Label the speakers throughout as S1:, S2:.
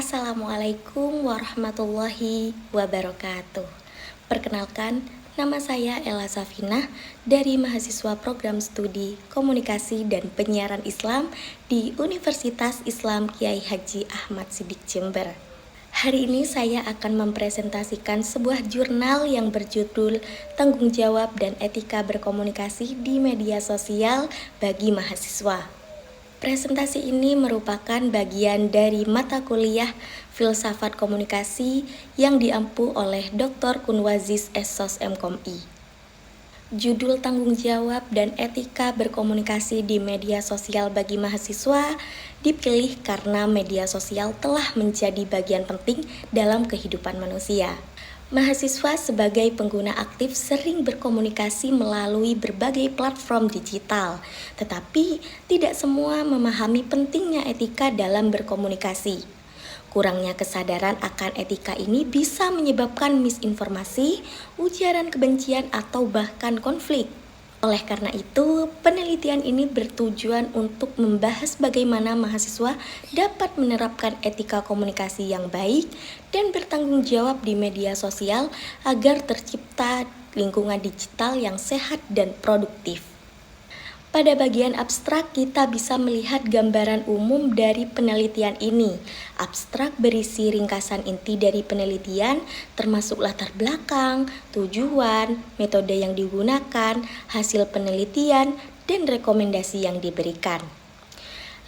S1: Assalamualaikum warahmatullahi wabarakatuh. Perkenalkan, nama saya Ella Safinah dari mahasiswa program studi Komunikasi dan Penyiaran Islam di Universitas Islam Kiai Haji Ahmad Siddiq Jember. Hari ini saya akan mempresentasikan sebuah jurnal yang berjudul Tanggung Jawab dan Etika Berkomunikasi di Media Sosial bagi Mahasiswa. Presentasi ini merupakan bagian dari mata kuliah Filsafat Komunikasi yang diampu oleh Dr. Kunwazis Sos MKomI. Judul Tanggung Jawab dan Etika Berkomunikasi di Media Sosial bagi Mahasiswa dipilih karena media sosial telah menjadi bagian penting dalam kehidupan manusia. Mahasiswa sebagai pengguna aktif sering berkomunikasi melalui berbagai platform digital, tetapi tidak semua memahami pentingnya etika dalam berkomunikasi. Kurangnya kesadaran akan etika ini bisa menyebabkan misinformasi, ujaran kebencian, atau bahkan konflik. Oleh karena itu, penelitian ini bertujuan untuk membahas bagaimana mahasiswa dapat menerapkan etika komunikasi yang baik dan bertanggung jawab di media sosial agar tercipta lingkungan digital yang sehat dan produktif. Pada bagian abstrak, kita bisa melihat gambaran umum dari penelitian ini. Abstrak berisi ringkasan inti dari penelitian, termasuk latar belakang, tujuan, metode yang digunakan, hasil penelitian, dan rekomendasi yang diberikan.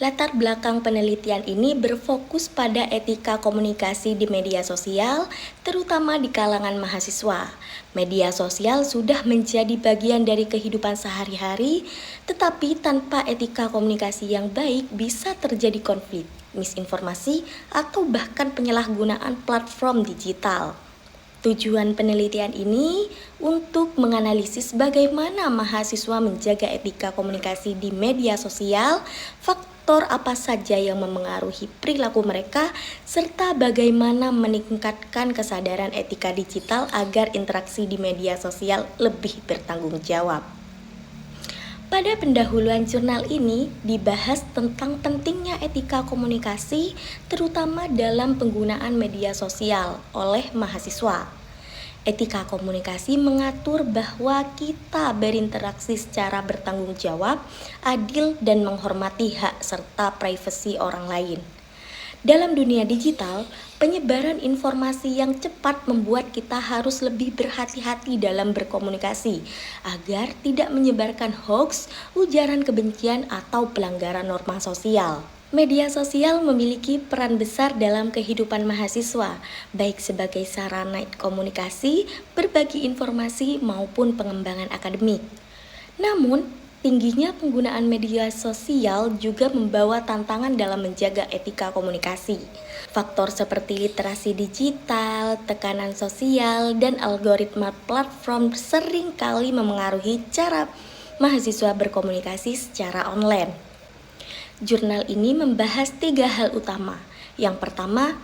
S1: Latar belakang penelitian ini berfokus pada etika komunikasi di media sosial, terutama di kalangan mahasiswa. Media sosial sudah menjadi bagian dari kehidupan sehari-hari, tetapi tanpa etika komunikasi yang baik bisa terjadi konflik, misinformasi, atau bahkan penyalahgunaan platform digital. Tujuan penelitian ini untuk menganalisis bagaimana mahasiswa menjaga etika komunikasi di media sosial, faktor apa saja yang memengaruhi perilaku mereka, serta bagaimana meningkatkan kesadaran etika digital agar interaksi di media sosial lebih bertanggung jawab. Pada pendahuluan jurnal ini dibahas tentang pentingnya etika komunikasi terutama dalam penggunaan media sosial oleh mahasiswa. Etika komunikasi mengatur bahwa kita berinteraksi secara bertanggung jawab, adil, dan menghormati hak serta privasi orang lain. Dalam dunia digital, penyebaran informasi yang cepat membuat kita harus lebih berhati-hati dalam berkomunikasi agar tidak menyebarkan hoaks, ujaran kebencian, atau pelanggaran norma sosial. Media sosial memiliki peran besar dalam kehidupan mahasiswa, baik sebagai sarana komunikasi, berbagi informasi, maupun pengembangan akademik. Namun, tingginya penggunaan media sosial juga membawa tantangan dalam menjaga etika komunikasi. Faktor seperti literasi digital, tekanan sosial, dan algoritma platform sering kali memengaruhi cara mahasiswa berkomunikasi secara online. Jurnal ini membahas 3 hal utama. Yang pertama,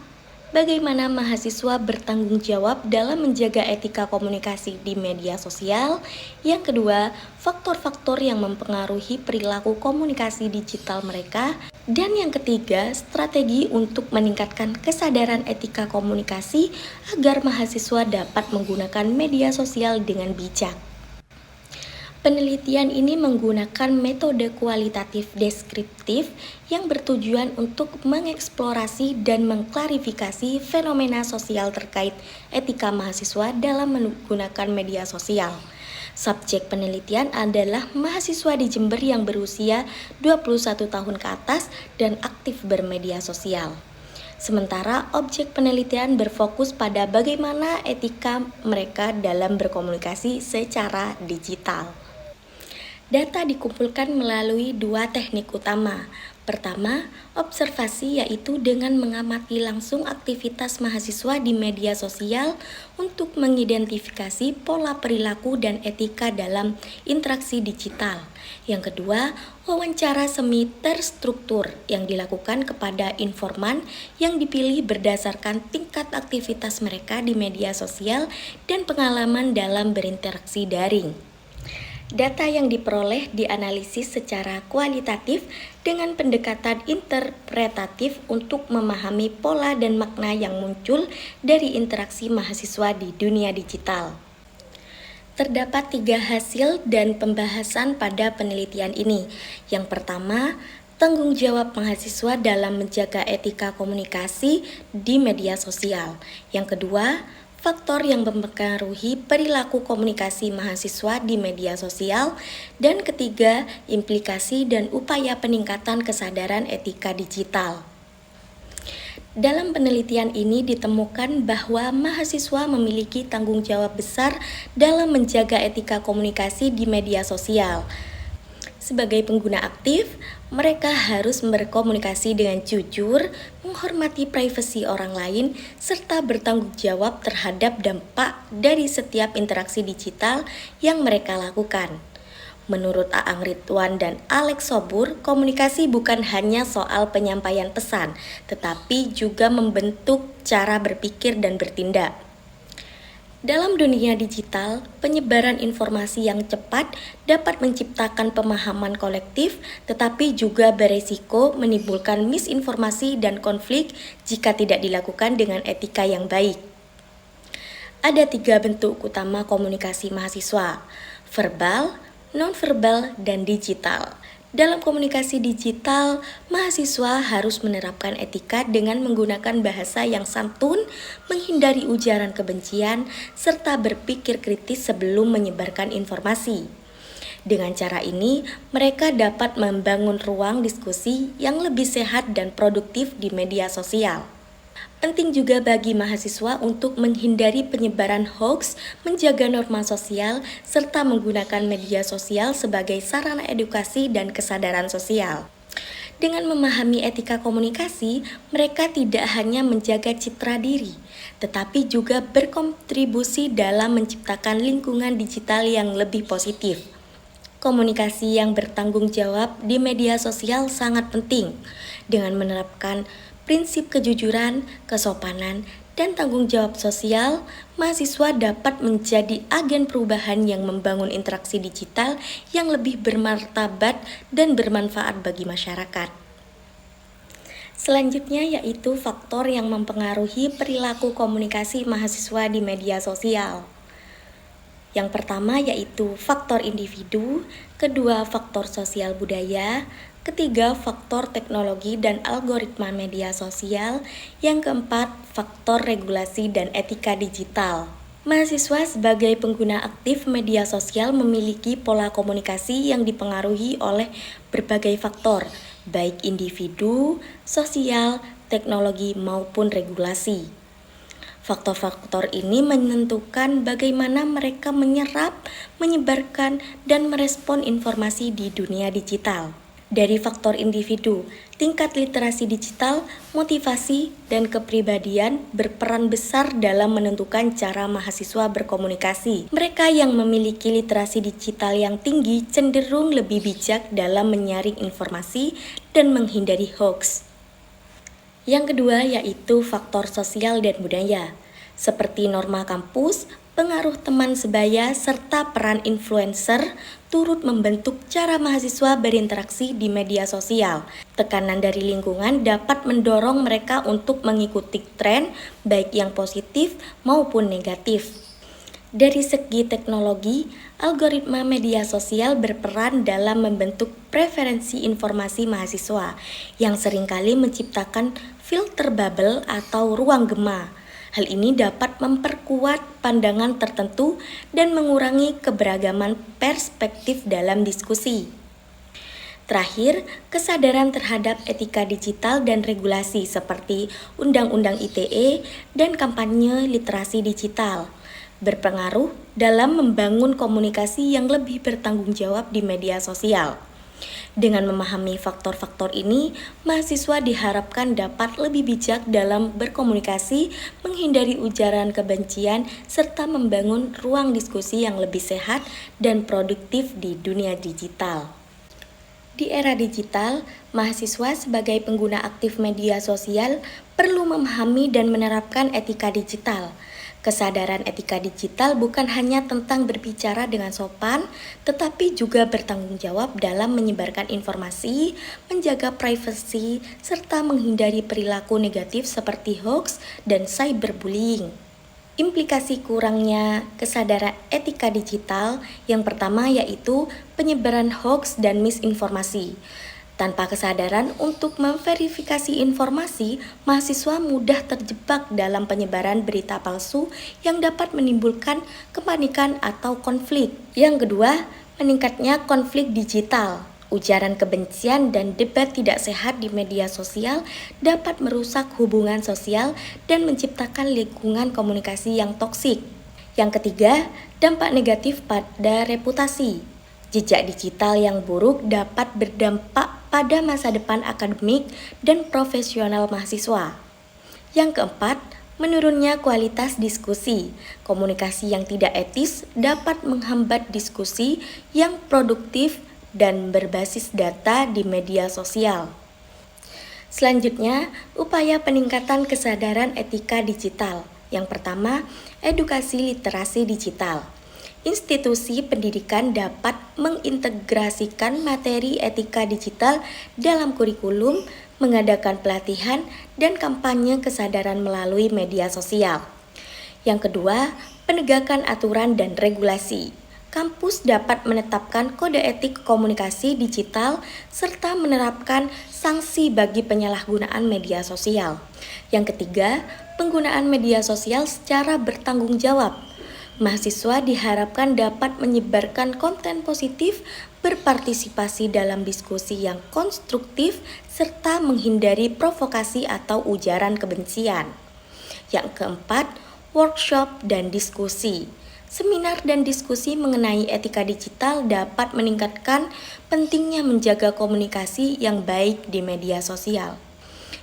S1: bagaimana mahasiswa bertanggung jawab dalam menjaga etika komunikasi di media sosial. Yang kedua, faktor-faktor yang mempengaruhi perilaku komunikasi digital mereka. Dan yang ketiga, strategi untuk meningkatkan kesadaran etika komunikasi agar mahasiswa dapat menggunakan media sosial dengan bijak. Penelitian ini menggunakan metode kualitatif deskriptif yang bertujuan untuk mengeksplorasi dan mengklarifikasi fenomena sosial terkait etika mahasiswa dalam menggunakan media sosial. Subjek penelitian adalah mahasiswa di Jember yang berusia 21 tahun ke atas dan aktif bermedia sosial. Sementara objek penelitian berfokus pada bagaimana etika mereka dalam berkomunikasi secara digital. Data dikumpulkan melalui 2 teknik utama. Pertama, observasi, yaitu dengan mengamati langsung aktivitas mahasiswa di media sosial untuk mengidentifikasi pola perilaku dan etika dalam interaksi digital. Yang kedua, wawancara semi terstruktur yang dilakukan kepada informan yang dipilih berdasarkan tingkat aktivitas mereka di media sosial dan pengalaman dalam berinteraksi daring. Data yang diperoleh dianalisis secara kualitatif dengan pendekatan interpretatif untuk memahami pola dan makna yang muncul dari interaksi mahasiswa di dunia digital. Terdapat 3 hasil dan pembahasan pada penelitian ini. Yang pertama, tanggung jawab mahasiswa dalam menjaga etika komunikasi di media sosial. Yang kedua, faktor yang mempengaruhi perilaku komunikasi mahasiswa di media sosial. Dan ketiga, implikasi dan upaya peningkatan kesadaran etika digital. Dalam penelitian ini ditemukan bahwa mahasiswa memiliki tanggung jawab besar dalam menjaga etika komunikasi di media sosial. Sebagai pengguna aktif, mereka harus berkomunikasi dengan jujur, menghormati privasi orang lain, serta bertanggung jawab terhadap dampak dari setiap interaksi digital yang mereka lakukan. Menurut Aang Ridwan dan Alex Sobur, komunikasi bukan hanya soal penyampaian pesan, tetapi juga membentuk cara berpikir dan bertindak. Dalam dunia digital, penyebaran informasi yang cepat dapat menciptakan pemahaman kolektif, tetapi juga beresiko menimbulkan misinformasi dan konflik jika tidak dilakukan dengan etika yang baik. Ada 3 bentuk utama komunikasi mahasiswa: verbal, nonverbal, dan digital. Dalam komunikasi digital, mahasiswa harus menerapkan etika dengan menggunakan bahasa yang santun, menghindari ujaran kebencian, serta berpikir kritis sebelum menyebarkan informasi. Dengan cara ini, mereka dapat membangun ruang diskusi yang lebih sehat dan produktif di media sosial. Penting juga bagi mahasiswa untuk menghindari penyebaran hoaks, menjaga norma sosial, serta menggunakan media sosial sebagai sarana edukasi dan kesadaran sosial. Dengan memahami etika komunikasi, mereka tidak hanya menjaga citra diri, tetapi juga berkontribusi dalam menciptakan lingkungan digital yang lebih positif. Komunikasi yang bertanggung jawab di media sosial sangat penting. Dengan menerapkan prinsip kejujuran, kesopanan, dan tanggung jawab sosial, mahasiswa dapat menjadi agen perubahan yang membangun interaksi digital yang lebih bermartabat dan bermanfaat bagi masyarakat. Selanjutnya yaitu faktor yang mempengaruhi perilaku komunikasi mahasiswa di media sosial. Yang pertama yaitu faktor individu, kedua faktor sosial budaya, ketiga, faktor teknologi dan algoritma media sosial. Yang keempat, faktor regulasi dan etika digital. Mahasiswa sebagai pengguna aktif media sosial memiliki pola komunikasi yang dipengaruhi oleh berbagai faktor, baik individu, sosial, teknologi, maupun regulasi. Faktor-faktor ini menentukan bagaimana mereka menyerap, menyebarkan, dan merespon informasi di dunia digital. Dari faktor individu, tingkat literasi digital, motivasi, dan kepribadian berperan besar dalam menentukan cara mahasiswa berkomunikasi. Mereka yang memiliki literasi digital yang tinggi cenderung lebih bijak dalam menyaring informasi dan menghindari hoaks. Yang kedua yaitu faktor sosial dan budaya, seperti norma kampus, pengaruh teman sebaya, serta peran influencer turut membentuk cara mahasiswa berinteraksi di media sosial. Tekanan dari lingkungan dapat mendorong mereka untuk mengikuti tren, baik yang positif maupun negatif. Dari segi teknologi, algoritma media sosial berperan dalam membentuk preferensi informasi mahasiswa, yang seringkali menciptakan filter bubble atau ruang gema. Hal ini dapat memperkuat pandangan tertentu dan mengurangi keberagaman perspektif dalam diskusi. Terakhir, kesadaran terhadap etika digital dan regulasi seperti Undang-Undang ITE dan kampanye literasi digital berpengaruh dalam membangun komunikasi yang lebih bertanggung jawab di media sosial. Dengan memahami faktor-faktor ini, mahasiswa diharapkan dapat lebih bijak dalam berkomunikasi, menghindari ujaran kebencian, serta membangun ruang diskusi yang lebih sehat dan produktif di dunia digital. Di era digital, mahasiswa sebagai pengguna aktif media sosial perlu memahami dan menerapkan etika digital, Kesadaran etika digital bukan hanya tentang berbicara dengan sopan, tetapi juga bertanggung jawab dalam menyebarkan informasi, menjaga privasi, serta menghindari perilaku negatif seperti hoax dan cyberbullying. Implikasi kurangnya kesadaran etika digital yang pertama yaitu penyebaran hoax dan misinformasi. Tanpa kesadaran untuk memverifikasi informasi, mahasiswa mudah terjebak dalam penyebaran berita palsu yang dapat menimbulkan kepanikan atau konflik. Yang kedua, meningkatnya konflik digital. Ujaran kebencian dan debat tidak sehat di media sosial dapat merusak hubungan sosial dan menciptakan lingkungan komunikasi yang toksik. Yang ketiga, dampak negatif pada reputasi. Jejak digital yang buruk dapat berdampak pada masa depan akademik dan profesional mahasiswa. Yang keempat, menurunnya kualitas diskusi. Komunikasi yang tidak etis dapat menghambat diskusi yang produktif dan berbasis data di media sosial. Selanjutnya, upaya peningkatan kesadaran etika digital. Yang pertama, edukasi literasi digital. Institusi pendidikan dapat mengintegrasikan materi etika digital dalam kurikulum, mengadakan pelatihan, dan kampanye kesadaran melalui media sosial. Yang kedua, penegakan aturan dan regulasi. Kampus dapat menetapkan kode etik komunikasi digital serta menerapkan sanksi bagi penyalahgunaan media sosial. Yang ketiga, penggunaan media sosial secara bertanggung jawab. Mahasiswa diharapkan dapat menyebarkan konten positif, berpartisipasi dalam diskusi yang konstruktif, serta menghindari provokasi atau ujaran kebencian. Yang keempat, workshop dan diskusi. Seminar dan diskusi mengenai etika digital dapat meningkatkan pentingnya menjaga komunikasi yang baik di media sosial.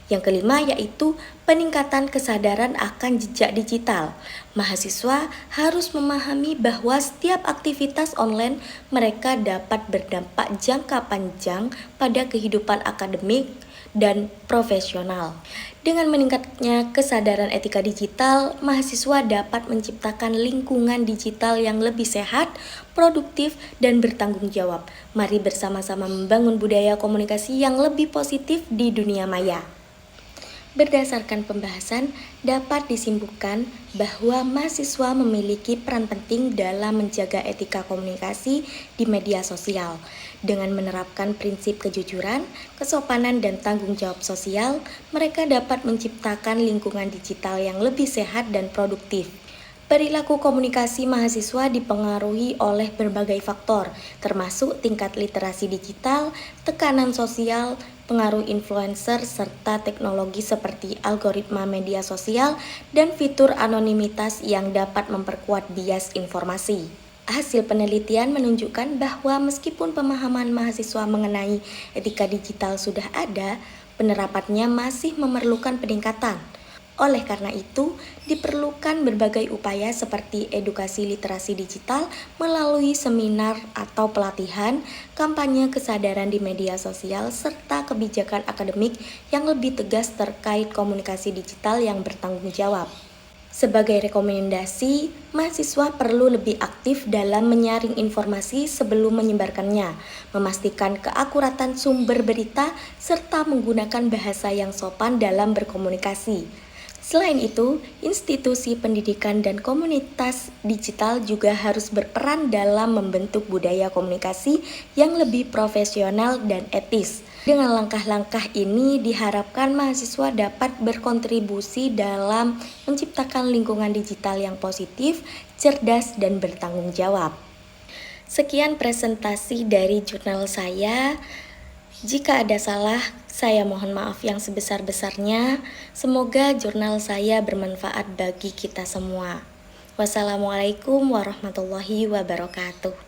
S1: Yang kelima yaitu peningkatan kesadaran akan jejak digital. Mahasiswa harus memahami bahwa setiap aktivitas online mereka dapat berdampak jangka panjang pada kehidupan akademik dan profesional. Dengan meningkatnya kesadaran etika digital, mahasiswa dapat menciptakan lingkungan digital yang lebih sehat, produktif, dan bertanggung jawab. Mari bersama-sama membangun budaya komunikasi yang lebih positif di dunia maya. Berdasarkan pembahasan, dapat disimpulkan bahwa mahasiswa memiliki peran penting dalam menjaga etika komunikasi di media sosial. Dengan menerapkan prinsip kejujuran, kesopanan, dan tanggung jawab sosial, mereka dapat menciptakan lingkungan digital yang lebih sehat dan produktif. Perilaku komunikasi mahasiswa dipengaruhi oleh berbagai faktor, termasuk tingkat literasi digital, tekanan sosial, pengaruh influencer, serta teknologi seperti algoritma media sosial dan fitur anonimitas yang dapat memperkuat bias informasi. Hasil penelitian menunjukkan bahwa meskipun pemahaman mahasiswa mengenai etika digital sudah ada, penerapannya masih memerlukan peningkatan. Oleh karena itu, diperlukan berbagai upaya seperti edukasi literasi digital melalui seminar atau pelatihan, kampanye kesadaran di media sosial, serta kebijakan akademik yang lebih tegas terkait komunikasi digital yang bertanggung jawab. Sebagai rekomendasi, mahasiswa perlu lebih aktif dalam menyaring informasi sebelum menyebarkannya, memastikan keakuratan sumber berita, serta menggunakan bahasa yang sopan dalam berkomunikasi. Selain itu, institusi pendidikan dan komunitas digital juga harus berperan dalam membentuk budaya komunikasi yang lebih profesional dan etis. Dengan langkah-langkah ini diharapkan mahasiswa dapat berkontribusi dalam menciptakan lingkungan digital yang positif, cerdas, dan bertanggung jawab. Sekian presentasi dari jurnal saya. Jika ada salah, saya mohon maaf yang sebesar-besarnya. Semoga jurnal saya bermanfaat bagi kita semua. Wassalamualaikum warahmatullahi wabarakatuh.